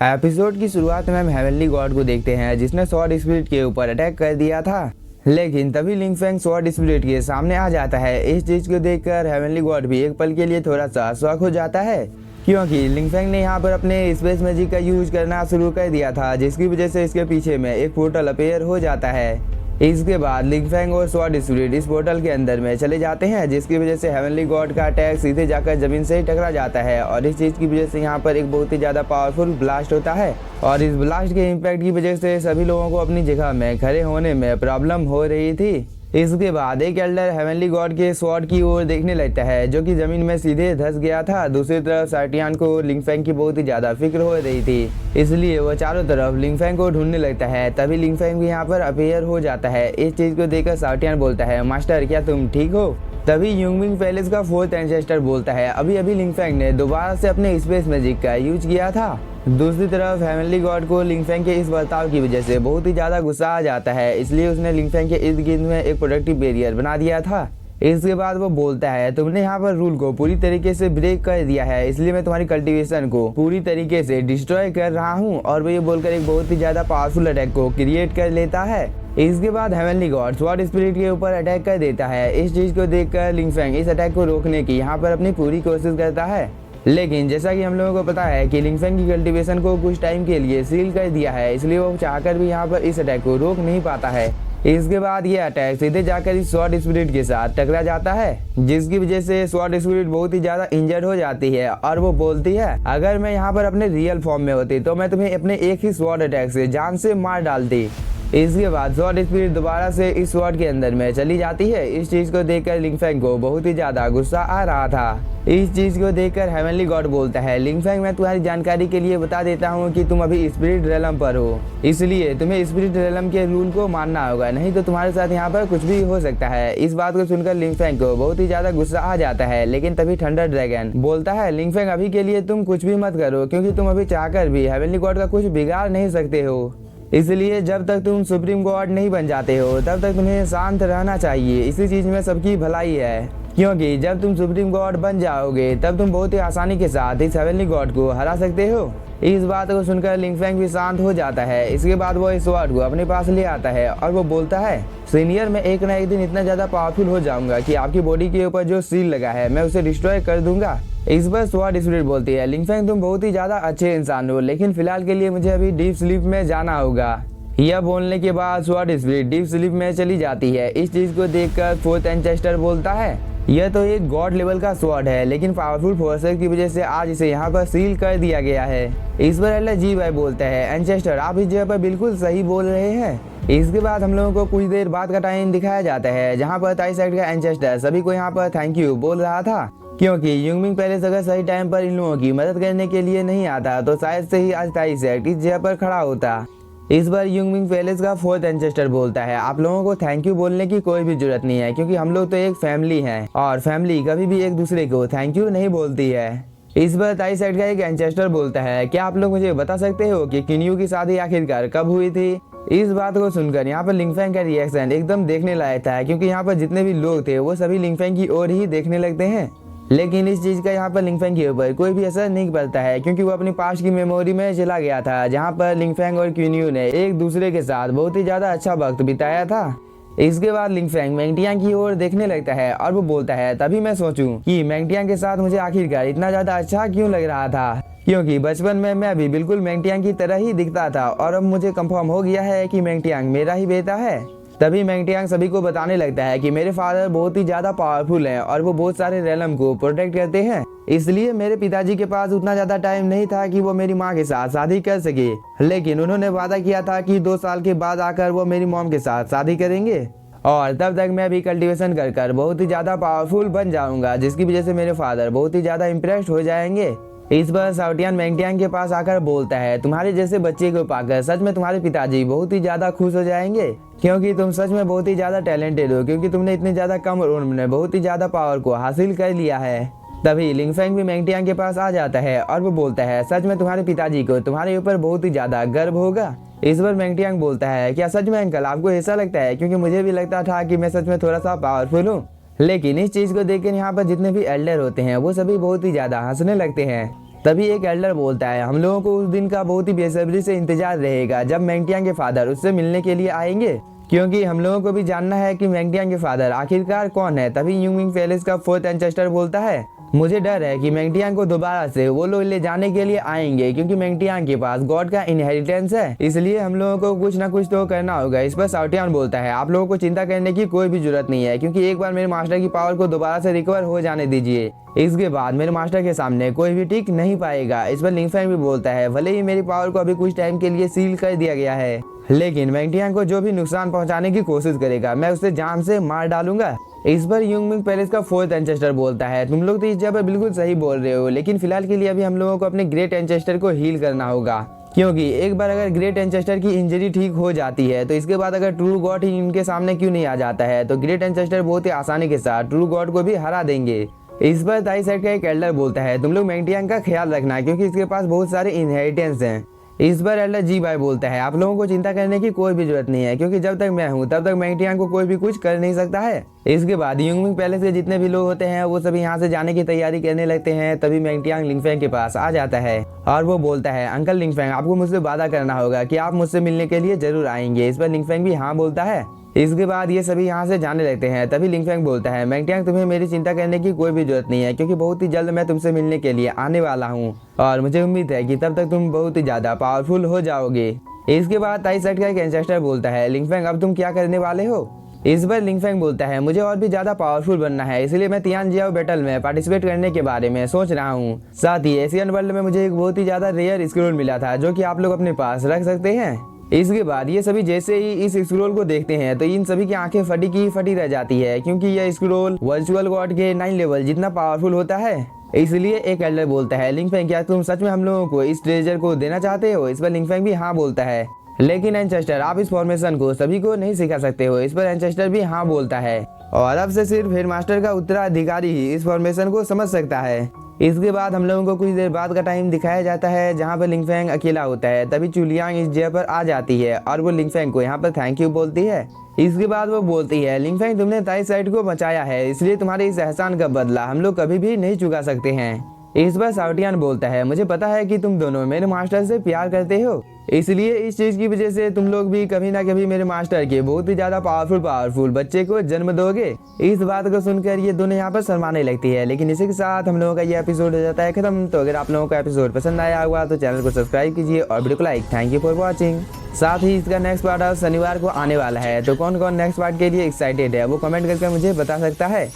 Episode की शुरुआत में हम हेवनली गॉड को देखते हैं जिसने स्वॉर्ड स्पिरिट के ऊपर अटैक कर दिया था। लेकिन तभी लिंग फेंग स्वॉर्ड स्पिरिट के सामने आ जाता है। इस चीज को देखकर हेवनली गॉड भी एक पल के लिए थोड़ा सा शॉक हो जाता है, क्योंकि लिंग फेंग ने यहाँ पर अपने स्पेस मैजिक का यूज करना शुरू कर दिया था, जिसकी वजह से इसके पीछे में एक पोर्टल अपीयर हो जाता है। इसके बाद लिंग फेंग और स्वॉर्ड स्पिरिट इस पोर्टल के अंदर में चले जाते हैं, जिसकी वजह से हेवनली गॉड का अटैक सीधे जाकर जमीन से ही टकरा जाता है। और इस चीज की वजह से यहाँ पर एक बहुत ही ज्यादा पावरफुल ब्लास्ट होता है और इस ब्लास्ट के इम्पैक्ट की वजह से सभी लोगों को अपनी जगह में खड़े होने में प्रॉब्लम हो रही थी। इसके बाद एक एल्डर हेवनली गॉड के स्वॉर्ड की ओर देखने लगता है, जो कि जमीन में सीधे धंस गया था। दूसरी तरफ सार्टियन को लिंग फेंग की बहुत ही ज्यादा फिक्र हो रही थी, इसलिए वो चारों तरफ लिंग फेंग को ढूंढने लगता है। तभी लिंग फेंग भी यहाँ पर अपीयर हो जाता है। इस चीज को देखकर सार्टियन बोलता है, मास्टर क्या तुम ठीक हो? तभी युंगमिंग पैलेस का फोर्थ एंसेस्टर बोलता है, अभी अभी लिंग फेंग ने दोबारा से अपने स्पेस मैजिक का यूज किया था। दूसरी तरफ हेवनली गॉड को लिंग फेंग के इस बर्ताव की वजह से बहुत ही ज्यादा गुस्सा आ जाता है, इसलिए उसने लिंग फेंग के इर्द गिर्द में एक प्रोटेक्टिव बैरियर बना दिया था। इसके बाद वो बोलता है, तुमने यहाँ पर रूल को पूरी तरीके से ब्रेक कर दिया है, इसलिए मैं तुम्हारी कल्टीवेशन को पूरी तरीके से डिस्ट्रॉय कर रहा हूँ। और वो ये बोलकर एक बहुत ही ज्यादा पावरफुल अटैक को क्रिएट कर लेता है। इसके बाद हेवनली गॉड स्वॉर्ड स्पिरिट के ऊपर अटैक कर देता है। इस चीज को देखकर लिंग फेंग इस अटैक को रोकने की यहाँ पर अपनी पूरी कोशिश करता है, लेकिन जैसा कि हम लोगों को पता है कि लिंग फेंग की कल्टीवेशन को कुछ टाइम के लिए सील कर दिया है, इसलिए वो चाहकर भी यहाँ पर इस अटैक को रोक नहीं पाता है। इसके बाद ये अटैक सीधे जाकर इस स्वॉर्ड स्पिरिट के साथ टकरा जाता है, जिसकी वजह से स्वॉर्ड स्पिरिट बहुत ही ज्यादा इंजर्ड हो जाती है और वो बोलती है, अगर मैं यहाँ पर अपने रियल फॉर्म में होती तो मैं तुम्हें अपने एक ही स्वॉर्ड अटैक से जान से मार डालती। इसके बाद स्वॉर्ड स्पिरिट दोबारा से इस स्वॉर्ड के अंदर में चली जाती है। इस चीज को देखकर लिंग फेंग को बहुत ही ज्यादा गुस्सा आ रहा था। इस चीज को देखकर हेवनली गॉड बोलता है, लिंग फेंग मैं तुम्हारी जानकारी के लिए बता देता हूँ कि तुम अभी स्पिरिट रेलम पर हो, इसलिए तुम्हें स्पिरिट रेलम के रूल को मानना होगा, नहीं तो तुम्हारे साथ यहाँ पर कुछ भी हो सकता है। इस बात को सुनकर लिंग फेंग को बहुत ही ज्यादा गुस्सा आ जाता है, लेकिन तभी थंडर ड्रैगन बोलता है, लिंग फेंग अभी के लिए तुम कुछ भी मत करो, क्योंकि तुम अभी चाहकर भी हेवनली गॉड का कुछ बिगाड़ नहीं सकते हो। इसलिए जब तक तुम सुप्रीम गॉड नहीं बन जाते हो तब तक तुम्हें शांत रहना चाहिए। इसी चीज में सबकी भलाई है, क्योंकि जब तुम सुप्रीम गॉड बन जाओगे तब तुम बहुत ही आसानी के साथ इस हेवनली गॉड को हरा सकते हो। इस बात को सुनकर लिंग फेंग भी शांत हो जाता है। इसके बाद वो इस स्वॉर्ड को अपने पास ले आता है और वो बोलता है, सीनियर मैं एक ना एक दिन इतना ज्यादा पावरफुल हो जाऊंगा कि आपकी बॉडी के ऊपर जो सील लगा है मैं उसे डिस्ट्रॉय कर दूंगा। इस पर स्वॉर्ड स्पिरिट बोलती है, लिंग फेंग तुम बहुत ही ज्यादा अच्छे इंसान हो, लेकिन फिलहाल के लिए मुझे अभी डीप स्लीप में जाना होगा। यह बोलने के बाद स्वॉर्ड स्पिरिट डीप स्लीप में चली जाती है। इस चीज को देखकर फोर्थ एंसेस्टर बोलता है, यह तो एक गॉड लेवल का स्वॉर्ड है, लेकिन पावरफुल फोर्सेस की वजह से आज इसे यहाँ पर सील कर दिया गया है। इस पर एल्डर जी भाई बोलता है, एंसेस्टर आप इस जगह पर बिल्कुल सही बोल रहे हैं। इसके बाद हम लोगों को कुछ देर बाद का टाइम दिखाया जाता है, जहाँ पर ताई साइड का एंसेस्टर सभी को यहाँ पर थैंक यू बोल रहा था, क्योंकि युंगमिंग पैलेस अगर सही टाइम पर इन लोगों की मदद करने के लिए नहीं आता तो शायद से ही आज ताई साइड इस जगह पर खड़ा होता। इस बार युंगमिंग पैलेस का फोर्थ एंसेस्टर बोलता है, आप लोगों को थैंक यू बोलने की कोई भी जरूरत नहीं है, क्योंकि हम लोग तो एक फैमिली हैं और फैमिली कभी भी एक दूसरे को थैंक यू नहीं बोलती है। इस बार ताई साइड का एक एंसेस्टर बोलता है, क्या आप लोग मुझे बता सकते हो कि किन्यू की शादी आखिरकार कब हुई थी? इस बात को सुनकर यहाँ पर लिंग फेंग का रिएक्शन एकदम देखने लायक था, क्योंकि यहाँ पर जितने भी लोग थे वो सभी लिंग फेंग की ओर ही देखने लगते हैं। लेकिन इस चीज का यहाँ पर लिंग फेंग के ऊपर कोई भी असर नहीं पड़ता है, क्योंकि वो अपनी पास्ट की मेमोरी में चला गया था, जहाँ पर लिंग फेंग और क्यून्यू ने एक दूसरे के साथ बहुत ही ज्यादा अच्छा वक्त बिताया था। इसके बाद लिंग फेंग मैंगटियांग की ओर देखने लगता है और वो बोलता है, तभी मैं सोचूं कि मैंगटियांग के साथ मुझे आखिरकार इतना ज्यादा अच्छा क्यों लग रहा था, क्योंकि बचपन में मैं भी बिल्कुल मैंगटियांग की तरह ही दिखता था और अब मुझे कंफर्म हो गया है कि मैंगटियांग मेरा ही बेटा है। तभी मैंगटियांग सभी को बताने लगता है कि मेरे फादर बहुत ही ज्यादा पावरफुल हैं और वो बहुत सारे रेलम को प्रोटेक्ट करते हैं, इसलिए मेरे पिताजी के पास उतना ज्यादा टाइम नहीं था कि वो मेरी माँ के साथ शादी कर सके, लेकिन उन्होंने वादा किया था कि 2 साल के बाद आकर वो मेरी मॉम के साथ शादी करेंगे और तब तक मैं भी कल्टीवेशन कर बहुत ही ज्यादा पावरफुल बन जाऊंगा, जिसकी वजह से मेरे फादर बहुत ही ज्यादा इम्प्रेस्ड हो जाएंगे। इस पर साउटियन मैंगटियांग के पास आकर बोलता है, तुम्हारे जैसे बच्चे को पाकर सच में तुम्हारे पिताजी बहुत ही ज्यादा खुश हो जाएंगे, क्योंकि तुम सच में बहुत ही ज्यादा टैलेंटेड हो, क्योंकि तुमने इतनी ज्यादा कम उम्र में बहुत ही ज्यादा पावर को हासिल कर लिया है। तभी लिंग फेंग भी मैंगटियांग के पास आ जाता है और वो बोलता है, सच में तुम्हारे पिताजी को तुम्हारे ऊपर बहुत ही ज्यादा गर्व होगा। इस पर मैंगटियांग बोलता है, क्या सच में अंकल आपको ऐसा लगता है? क्योंकि मुझे भी लगता था कि मैं सच में थोड़ा सा पावरफुल हूँ, लेकिन इस चीज को देखकर यहाँ पर जितने भी एल्डर होते हैं वो सभी बहुत ही ज्यादा हंसने लगते हैं। तभी एक एल्डर बोलता है, हम लोगों को उस दिन का बहुत ही बेसब्री से इंतजार रहेगा जब मैंगटियांग के फादर उससे मिलने के लिए आएंगे, क्योंकि हम लोगों को भी जानना है कि मैंगटियांग के फादर आखिरकार कौन है। तभी यूमिंग पैलेस का 4th एंसेस्टर बोलता है, मुझे डर है कि मैंगटियांग को दोबारा से वो लोग ले जाने के लिए आएंगे, क्योंकि मैंगटियांग के पास गॉड का इनहेरिटेंस है, इसलिए हम लोगों को कुछ ना कुछ तो करना होगा। इस पर साउटियान बोलता है, आप लोगों को चिंता करने की कोई भी जरूरत नहीं है, क्योंकि एक बार मेरे मास्टर की पावर को दोबारा से रिकवर हो जाने दीजिए, इसके बाद मेरे मास्टर के सामने कोई भी टिक नहीं पाएगा। इस पर लिंगफैंग भी बोलता है, भले ही मेरी पावर को अभी कुछ टाइम के लिए सील कर दिया गया है, लेकिन मैंगटियांग को जो भी नुकसान पहुंचाने की कोशिश करेगा मैं उसे जान से मार डालूंगा। इस पर यूमिंग पैलेस का 4th एंसेस्टर बोलता है, तुम लोग तो इस जगह पर बिल्कुल सही बोल रहे हो, लेकिन फिलहाल के लिए अभी हम लोगों को अपने ग्रेट एंसेस्टर को हील करना होगा, क्योंकि एक बार अगर ग्रेट एंसेस्टर की इंजरी ठीक हो जाती है तो इसके बाद अगर ट्रू गॉड ही इनके सामने क्यों नहीं आ जाता है, तो ग्रेट एंसेस्टर बहुत ही आसानी के साथ ट्रू गॉड को भी हरा देंगे। इस पर दाई साइड का एक एल्डर बोलता है, तुम लोग मैंगटियांग का ख्याल रखना, क्योंकि इसके पास बहुत सारे इनहेरिटेंस हैं। इस पर एल्डर जी बाय बोलता है, आप लोगों को चिंता करने की कोई भी जरूरत नहीं है, क्योंकि जब तक मैं हूँ तब तक मैंगटियांग को कोई भी कुछ कर नहीं सकता है। इसके बाद यूमिंग पैलेस के जितने भी लोग होते हैं वो सभी यहाँ से जाने की तैयारी करने लगते हैं। तभी मैंगटियांग लिंगफैंग के पास आ जाता है और वो बोलता है, अंकल लिंगफैंग, आपको मुझसे वादा करना होगा कि आप मुझसे मिलने के लिए जरूर आएंगे। इस पर लिंगफैंग भी हाँ बोलता है। इसके बाद ये सभी यहाँ से जाने लगते हैं। तभी लिंगफैंग बोलता है, मैंगटियांग, तुम्हें मेरी चिंता करने की कोई भी जरूरत नहीं है, क्योंकि बहुत ही जल्द मैं तुमसे मिलने के लिए आने वाला हूँ और मुझे उम्मीद है कि तब तक तुम बहुत ही ज्यादा पावरफुल हो जाओगे। इसके बाद ताई सेट का एक एंसेस्टर बोलता है, लिंगफैंग, अब तुम क्या करने वाले हो? इस बार लिंगफैंग बोलता है, मुझे और भी ज्यादा पावरफुल बनना है, इसलिए मैं तियानजियाओ बैटल में पार्टिसिपेट करने के बारे में सोच रहा हूँ। साथ ही एशियन वर्ल्ड में मुझे एक बहुत ही ज्यादा रेयर स्क्रोल मिला था जो कि आप लोग अपने पास रख सकते हैं। इसके बाद ये सभी जैसे ही इस स्क्रोल को देखते हैं तो इन सभी की आंखें फटी की फटी रह जाती है, क्योंकि यह स्क्रोल वर्चुअल गॉड के 9 लेवल जितना पावरफुल होता है। इसलिए एक एल्डर बोलता है, लिंगफैंग, क्या तुम सच में हम लोगों को इस ट्रेजर को देना चाहते हो? इस पर लिंगफैंग भी हाँ बोलता है, लेकिन एंसेस्टर, आप इस फॉर्मेशन को सभी को नहीं सिखा सकते हो। इस पर एंसेस्टर भी हाँ बोलता है और अब से सिर्फ हेडमास्टर का उत्तराधिकारी ही इस फॉर्मेशन को समझ सकता है। इसके बाद हम लोगों को कुछ देर बाद का टाइम दिखाया जाता है जहाँ पर लिंगफैंग अकेला होता है। तभी चुलियांग इस जगह पर आ जाती है और वो लिंगफैंग को यहाँ पर थैंक यू बोलती है। इसके बाद वो बोलती है, लिंगफैंग, तुमने ताई साइड को बचाया है, इसलिए तुम्हारे इस एहसान का बदला हम लोग कभी भी नहीं चुका सकते हैं। इस बार साउटियान बोलता है, मुझे पता है कि तुम दोनों मेरे मास्टर से प्यार करते हो, इसलिए इस चीज की वजह से तुम लोग भी कभी ना कभी मेरे मास्टर के बहुत ही ज्यादा पावरफुल बच्चे को जन्म दोगे। इस बात को सुनकर ये दोनों यहाँ पर शर्माने लगती है। लेकिन इसी के साथ हम लोगों का ये एपिसोड हो जाता है खत्म। तो अगर आप लोगों का एपिसोड पसंद आया होगा तो चैनल को सब्सक्राइब कीजिए और वीडियो को like. Thank you for watching. साथ ही इसका नेक्स्ट पार्ट आज शनिवार को आने वाला है, तो कौन कौन नेक्स्ट पार्ट के लिए एक्साइटेड है वो कमेंट करके मुझे बता सकता है।